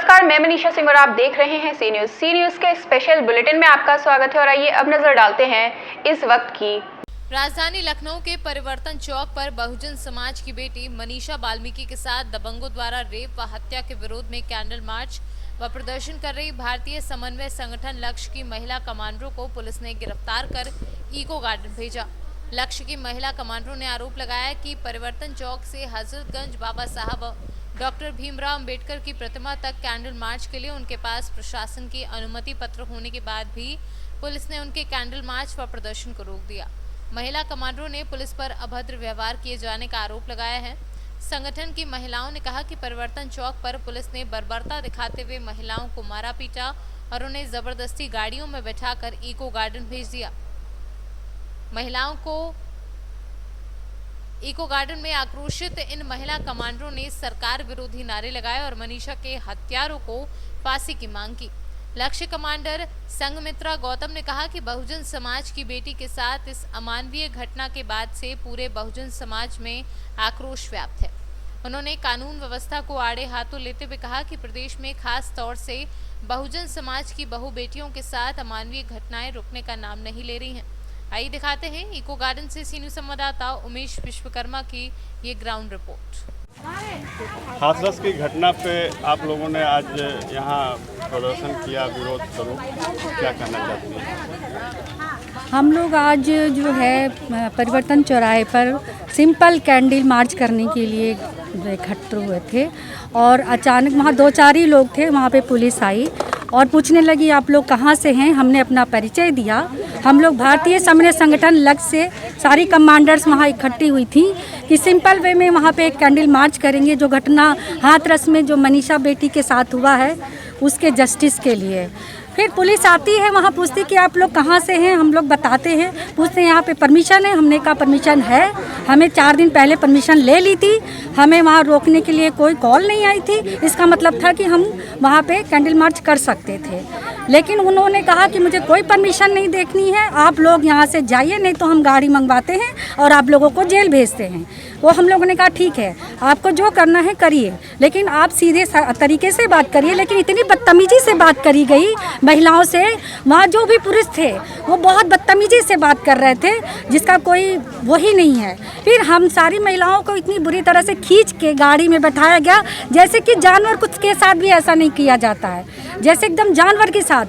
नमस्कार, मैं मनीषा सिंह और आप देख रहे हैं सी न्यूज़ के स्पेशल बुलेटिन में आपका स्वागत है। और आइए अब नजर डालते हैं इस वक्त की। राजधानी लखनऊ के परिवर्तन चौक पर बहुजन समाज की बेटी मनीषा बाल्मीकि के साथ दबंगों द्वारा रेप व हत्या के विरोध में कैंडल मार्च व प्रदर्शन कर रही भारतीय समन्वय संगठन लक्ष्य की महिला कमांडरों को पुलिस ने गिरफ्तार कर इको गार्डन भेजा। लक्ष्य की महिला कमांडरों ने आरोप लगाया कि परिवर्तन चौक से हजरतगंज बाबा साहब डॉक्टर भीमराव अंबेडकर की प्रतिमा तक कैंडल मार्च के लिए उनके पास प्रशासन की अनुमति पत्र होने के बाद भी पुलिस ने उनके कैंडल मार्च व प्रदर्शन को रोक दिया। महिला कमांडरों ने पुलिस पर अभद्र व्यवहार किए जाने का आरोप लगाया है। संगठन की महिलाओं ने कहा कि परिवर्तन चौक पर पुलिस ने बर्बरता दिखाते हुए महिलाओं को मारा पीटा और उन्हें जबरदस्ती गाड़ियों में बैठाकर इको गार्डन भेज दिया। महिलाओं को इको गार्डन में आक्रोशित इन महिला कमांडरों ने सरकार विरोधी नारे लगाए और मनीषा के हत्यारों को फांसी की मांग की। लक्ष्य कमांडर संघमित्रा गौतम ने कहा कि बहुजन समाज की बेटी के साथ इस अमानवीय घटना के बाद से पूरे बहुजन समाज में आक्रोश व्याप्त है। उन्होंने कानून व्यवस्था को आड़े हाथों लेते हुए कहा कि प्रदेश में खास तौर से बहुजन समाज की बहु बेटियों के साथ अमानवीय घटनाएं रुकने का नाम नहीं ले रही हैं। आइए दिखाते हैं इको गार्डन से सी न्यूज़ संवाददाता उमेश विश्वकर्मा की ये ग्राउंड रिपोर्ट। हाथरस की घटना पे आप लोगों ने आज यहाँ प्रदर्शन किया, विरोध करो, क्या कहना चाहती हैं? हम लोग आज जो है परिवर्तन चौराहे पर सिंपल कैंडल मार्च करने के लिए इकट्ठे हुए थे और अचानक वहाँ 2-4 ही लोग थे। वहाँ पे पुलिस आई और पूछने लगी आप लोग कहाँ से हैं। हमने अपना परिचय दिया। हम लोग भारतीय समन्वय संगठन लक्ष्य से सारी कमांडर्स वहाँ इकट्ठी हुई थी कि सिंपल वे में वहाँ पे एक कैंडल मार्च करेंगे। जो घटना हाथरस में जो मनीषा बेटी के साथ हुआ है उसके जस्टिस के लिए। फिर पुलिस आती है, वहाँ पूछती कि आप लोग कहाँ से हैं। हम लोग बताते हैं, पूछते हैं यहाँ पे परमिशन है। हमने कहा परमिशन है, हमें 4 दिन पहले परमिशन ले ली थी, हमें वहाँ रोकने के लिए कोई कॉल नहीं आई थी। इसका मतलब था कि हम वहाँ पे कैंडल मार्च कर सकते थे। लेकिन उन्होंने कहा कि मुझे कोई परमिशन नहीं देखनी है, आप लोग यहाँ से जाइए, नहीं तो हम गाड़ी मंगवाते हैं और आप लोगों को जेल भेजते हैं। वो हम लोगों ने कहा ठीक है, आपको जो करना है करिए, लेकिन आप सीधे तरीके से बात करिए। लेकिन इतनी बदतमीजी से बात करी गई महिलाओं से। वहाँ जो भी पुरुष थे वो बहुत बदतमीजी से बात कर रहे थे, जिसका कोई वही नहीं है। फिर हम सारी महिलाओं को इतनी बुरी तरह से खींच के गाड़ी में बैठाया गया, जैसे कि जानवर कुछ के साथ भी ऐसा नहीं किया जाता है, जैसे एकदम जानवर के साथ।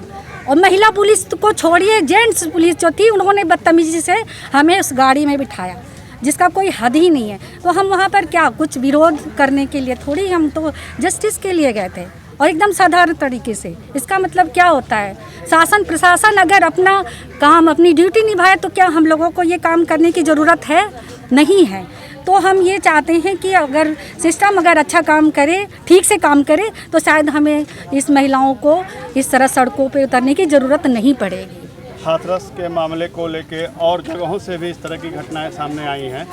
और महिला पुलिस को छोड़िए, जेंट्स पुलिस जो थी उन्होंने बदतमीजी से हमें उस गाड़ी में बिठाया, जिसका कोई हद ही नहीं है। तो हम वहाँ पर क्या कुछ विरोध करने के लिए थोड़ी, हम तो जस्टिस के लिए गए थे और एकदम साधारण तरीके से। इसका मतलब क्या होता है, शासन प्रशासन अगर अपना काम अपनी ड्यूटी निभाए तो क्या हम लोगों को ये काम करने की ज़रूरत है? नहीं है। तो हम ये चाहते हैं कि अगर सिस्टम अगर अच्छा काम करे, ठीक से काम करे, तो शायद हमें इस महिलाओं को इस तरह सड़कों पर उतरने की ज़रूरत नहीं पड़ेगी। हाथरस के मामले को लेके और जगहों से भी इस तरह की घटनाएं सामने आई हैं।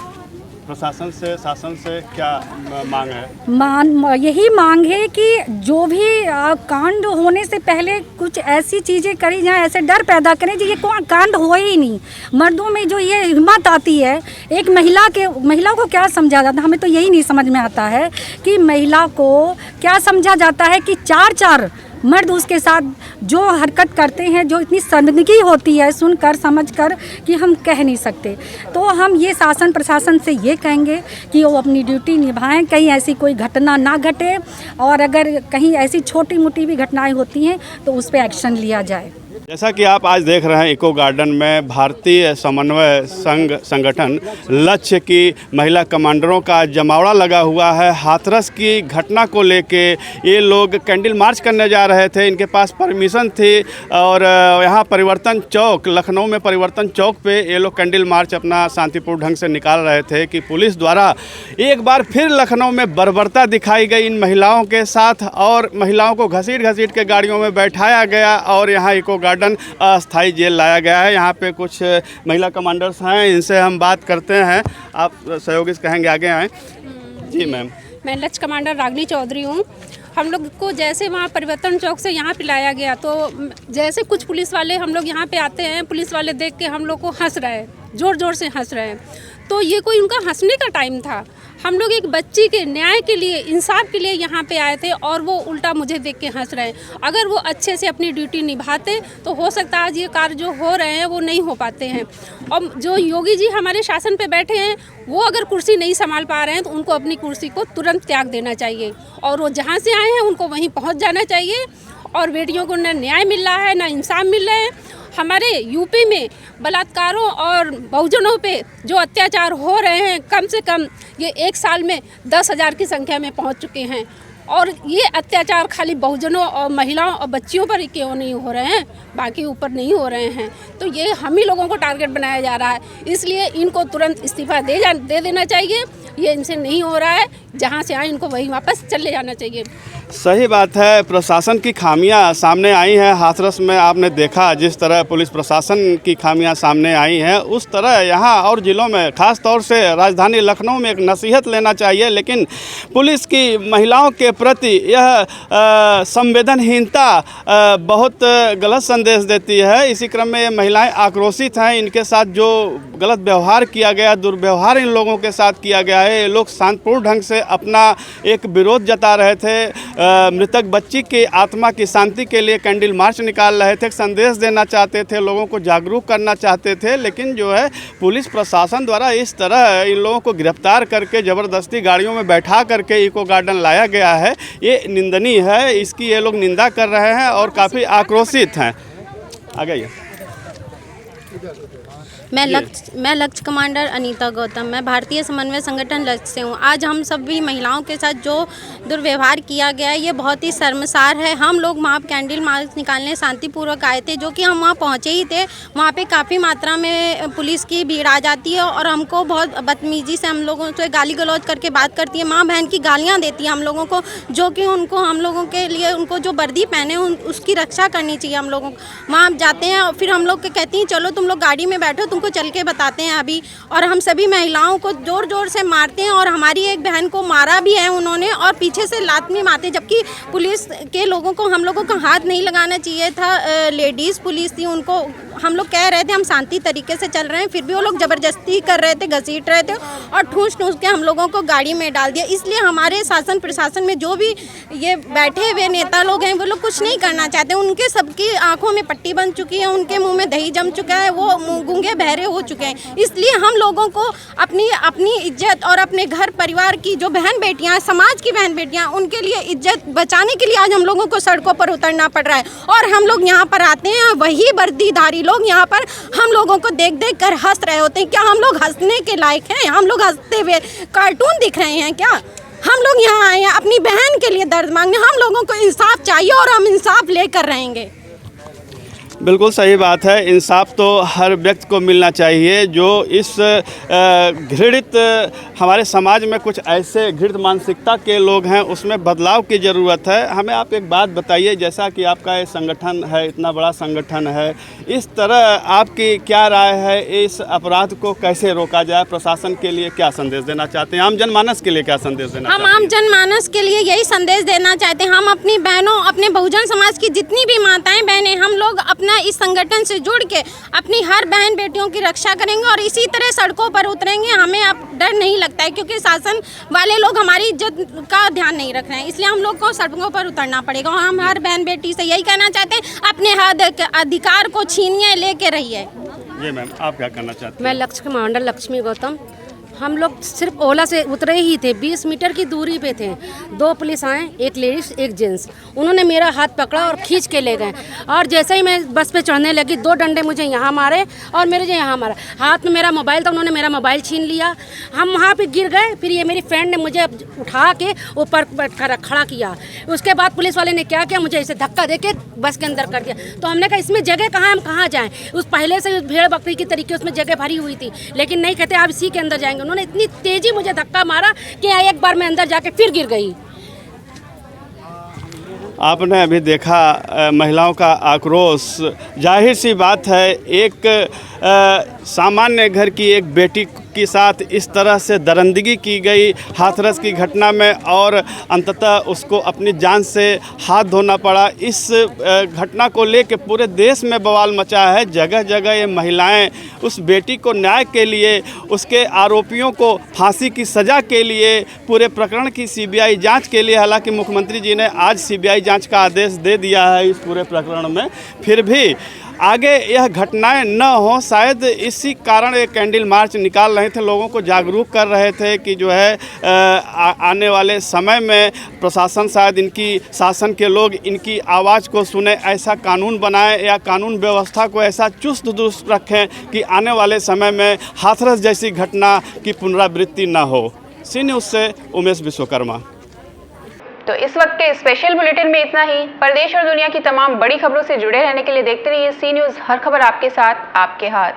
प्रशासन से, शासन से क्या मांग है? यही मांग है कि जो भी कांड होने से पहले कुछ ऐसी चीज़ें करी जाएं, ऐसे डर पैदा करें कि ये कांड हो ही नहीं। मर्दों में जो ये हिम्मत आती है, एक महिला को क्या समझा जाता है, हमें तो यही नहीं समझ में आता है कि महिला को क्या समझा जाता है कि 4 मर्द उसके साथ जो हरकत करते हैं, जो इतनी शर्मिंदगी होती है सुनकर समझकर कि हम कह नहीं सकते। तो हम ये शासन प्रशासन से ये कहेंगे कि वो अपनी ड्यूटी निभाएं, कहीं ऐसी कोई घटना ना घटे, और अगर कहीं ऐसी छोटी मोटी भी घटनाएं होती हैं तो उस पर एक्शन लिया जाए। जैसा कि आप आज देख रहे हैं इको गार्डन में भारतीय समन्वय संगठन लक्ष्य की महिला कमांडरों का जमावड़ा लगा हुआ है। हाथरस की घटना को लेके ये लोग कैंडल मार्च करने जा रहे थे, इनके पास परमिशन थी और यहाँ परिवर्तन चौक, लखनऊ में परिवर्तन चौक पे ये लोग कैंडल मार्च अपना शांतिपूर्ण ढंग से निकाल रहे थे कि पुलिस द्वारा एक बार फिर लखनऊ में बर्बरता दिखाई गई इन महिलाओं के साथ और महिलाओं को घसीट के गाड़ियों में बैठाया गया और यहाँ इको गार्डन अस्थाई जेल लाया गया है। यहाँ पे कुछ महिला कमांडर्स हैं, इनसे हम बात करते हैं। आप सहयोगी कहेंगे आगे आएँ। जी मैम। मैं लक्ष्य कमांडर रागनी चौधरी हूँ। हम लोग को जैसे वहाँ परिवर्तन चौक से यहाँ पे लाया गया, तो जैसे कुछ पुलिस वाले हम लोग यहाँ पे आते हैं, पुलिस वाले देख के हम लोग को हंस रहे हैं, ज़ोर ज़ोर से हंस रहे हैं। तो ये कोई उनका हंसने का टाइम था। हम लोग एक बच्ची के न्याय के लिए, इंसाफ के लिए यहाँ पे आए थे और वो उल्टा मुझे देख के हंस रहे हैं। अगर वो अच्छे से अपनी ड्यूटी निभाते तो हो सकता है आज ये कार्य जो हो रहे हैं वो नहीं हो पाते हैं। और जो योगी जी हमारे शासन पे बैठे हैं वो अगर कुर्सी नहीं संभाल पा रहे हैं तो उनको अपनी कुर्सी को तुरंत त्याग देना चाहिए और वो जहाँ से आए हैं उनको वहीं पहुँच जाना चाहिए। और बेटियों को न न्याय मिल रहा है, न इंसाफ मिल रहा है। हमारे यूपी में बलात्कारों और बहुजनों पे जो अत्याचार हो रहे हैं, कम से कम ये 1 साल में 10,000 की संख्या में पहुंच चुके हैं। और ये अत्याचार खाली बहुजनों और महिलाओं और बच्चियों पर ही क्यों नहीं हो रहे हैं, बाकी ऊपर नहीं हो रहे हैं। तो ये हम ही लोगों को टारगेट बनाया जा रहा है, इसलिए इनको तुरंत इस्तीफा दे देना चाहिए। ये इनसे नहीं हो रहा है, जहाँ से आए इनको वहीं वापस चले जाना चाहिए। सही बात है, प्रशासन की खामियां सामने आई हैं। हाथरस में आपने देखा जिस तरह पुलिस प्रशासन की खामियां सामने आई हैं, उस तरह यहाँ और ज़िलों में, ख़ास तौर से राजधानी लखनऊ में एक नसीहत लेना चाहिए। लेकिन पुलिस की महिलाओं के प्रति यह संवेदनहीनता बहुत गलत संदेश देती है। इसी क्रम में ये महिलाएं आक्रोशित हैं। इनके साथ जो गलत व्यवहार किया गया, दुर्व्यवहार इन लोगों के साथ किया गया है। ये लोग शांतिपूर्ण ढंग से अपना एक विरोध जता रहे थे। मृतक बच्ची की आत्मा की शांति के लिए कैंडल मार्च निकाल रहे थे, संदेश देना चाहते थे, लोगों को जागरूक करना चाहते थे। लेकिन जो है पुलिस प्रशासन द्वारा इस तरह इन लोगों को गिरफ्तार करके ज़बरदस्ती गाड़ियों में बैठा करके इको गार्डन लाया गया है, ये निंदनीय है। इसकी ये लोग निंदा कर रहे हैं और काफ़ी आक्रोशित हैं। आ गई मैं लक्ष्य कमांडर अनीता गौतम, मैं भारतीय समन्वय संगठन लक्ष्य से हूँ। आज हम सभी महिलाओं के साथ जो दुर्व्यवहार किया गया है ये बहुत ही शर्मसार है। हम लोग वहाँ कैंडल मार्च निकालने शांतिपूर्वक आए थे, जो कि हम वहाँ पहुँचे ही थे। वहाँ पे काफ़ी मात्रा में पुलिस की भीड़ आ जाती है और हमको बहुत बदतमीजी से हम लोगों से गाली गलौज करके बात करती है, माँ बहन की गालियाँ देती है हम लोगों को, जो कि उनको हम लोगों के लिए उनको जो वर्दी पहने उसकी रक्षा करनी चाहिए हम लोगों को। वहाँ जाते हैं और फिर हम लोग के कहती हैं चलो तुम लोग गाड़ी में बैठो, तुमको चल के बताते हैं अभी। और हम सभी महिलाओं को ज़ोर ज़ोर से मारते हैं और हमारी एक बहन को मारा भी है उन्होंने और पीछे से लात में मारते, जबकि पुलिस के लोगों को हम लोगों को हाथ नहीं लगाना चाहिए था। लेडीज़ पुलिस थी, उनको हम लोग कह रहे थे हम शांति तरीके से चल रहे हैं, फिर भी वो लोग ज़बरदस्ती कर रहे थे, घसीट रहे थे और ठूस के हम लोगों को गाड़ी में डाल दिया। इसलिए हमारे शासन प्रशासन में जो भी ये बैठे हुए नेता लोग हैं वो लोग कुछ नहीं करना चाहते। उनके सबकी आंखों में पट्टी बन चुकी है, उनके मुंह में दही जम चुका है, वो गूंगे बहरे हो चुके हैं। इसलिए हम लोगों को अपनी इज्जत और अपने घर परिवार की जो बहन बेटियां, समाज की बहन बेटियां, उनके लिए इज्जत बचाने के लिए आज हम लोगों को सड़कों पर उतरना पड़ रहा है। और हम लोग यहाँ पर आते हैं, वही वर्दीधारी लोग यहाँ पर हम लोगों को देख देख कर हंस रहे होते हैं। क्या हम लोग हंसने के लायक हैं? हम लोग हंसते हुए कार्टून दिख रहे हैं क्या? हम लोग यहाँ आए हैं अपनी बहन के लिए दर्द मांगने। हम लोगों को इंसाफ चाहिए और हम इंसाफ लेकर रहेंगे। बिल्कुल सही बात है, इंसाफ तो हर व्यक्ति को मिलना चाहिए। जो इस घृणित हमारे समाज में कुछ ऐसे घृणित मानसिकता के लोग हैं, उसमें बदलाव की ज़रूरत है। हमें आप एक बात बताइए, जैसा कि आपका ये संगठन है, इतना बड़ा संगठन है, इस तरह आपकी क्या राय है? इस अपराध को कैसे रोका जाए? प्रशासन के लिए क्या संदेश देना चाहते हैं? आम जनमानस के लिए क्या संदेश देना चाहते हैं? हम आम जनमानस के लिए यही संदेश देना चाहते हैं। हम अपनी बहनों, अपने बहुजन समाज की जितनी भी माताएं बहनें, हम लोग अपना इस संगठन से जुड़ के अपनी हर बहन बेटियों की रक्षा करेंगे और इसी तरह सड़कों पर उतरेंगे। हमें अब डर नहीं लगता है, क्योंकि शासन वाले लोग हमारी इज्जत का ध्यान नहीं रख रहे हैं। इसलिए हम लोग को सड़कों पर उतरना पड़ेगा और हम हर बहन बेटी से यही कहना चाहते हैं, अपने हक अधिकार को छीनिए, लेके रहिए। जी मैम, आप क्या करना चाहते हैं? मैं लक्ष्य कमांडर लक्ष्मी गौतम। हम लोग सिर्फ ओला से उतरे ही थे, 20 मीटर की दूरी पे थे। 2 पुलिस आए, एक लेडीज एक जेंट्स। उन्होंने मेरा हाथ पकड़ा और खींच के ले गए और जैसे ही मैं बस पे चढ़ने लगी, 2 डंडे मुझे यहाँ मारे और मेरे जो यहाँ मारा। हाथ में मेरा मोबाइल था, उन्होंने मेरा मोबाइल छीन लिया। हम वहाँ पे गिर गए। फिर ये मेरी फ्रेंड ने मुझे उठा के ऊपर खड़ा किया। उसके बाद पुलिस वाले ने क्या किया, मुझे ऐसे धक्का दे के बस के अंदर कर दिया। तो हमने कहा इसमें जगह कहाँ है, हम कहाँ जाएँ? उस पहले से भेड़ बकरी की तरीके उसमें जगह भरी हुई थी, लेकिन नहीं, कहते आप इसी के अंदर जाएंगे। उन्होंने इतनी तेजी मुझे धक्का मारा कि एक बार मैं अंदर जाके फिर गिर गई। आपने अभी देखा महिलाओं का आक्रोश। जाहिर सी बात है, एक सामान्य घर की एक बेटी के साथ इस तरह से दरिंदगी की गई हाथरस की घटना में और अंततः उसको अपनी जान से हाथ धोना पड़ा। इस घटना को लेकर पूरे देश में बवाल मचा है। जगह जगह ये महिलाएं उस बेटी को न्याय के लिए, उसके आरोपियों को फांसी की सज़ा के लिए, पूरे प्रकरण की सीबीआई जांच के लिए, हालांकि मुख्यमंत्री जी ने आज सीबीआई जांच का आदेश दे दिया है इस पूरे प्रकरण में, फिर भी आगे यह घटनाएं न हो, शायद इसी कारण ये कैंडल मार्च निकाल रहे थे, लोगों को जागरूक कर रहे थे कि जो है आने वाले समय में प्रशासन शायद इनकी, शासन के लोग इनकी आवाज़ को सुने, ऐसा कानून बनाएं या कानून व्यवस्था को ऐसा चुस्त दुरुस्त रखें कि आने वाले समय में हाथरस जैसी घटना की पुनरावृत्ति न हो। सी न्यूज़ से उमेश विश्वकर्मा। तो इस वक्त के स्पेशल बुलेटिन में इतना ही। प्रदेश और दुनिया की तमाम बड़ी खबरों से जुड़े रहने के लिए देखते रहिए सी न्यूज़, हर खबर आपके साथ, आपके हाथ।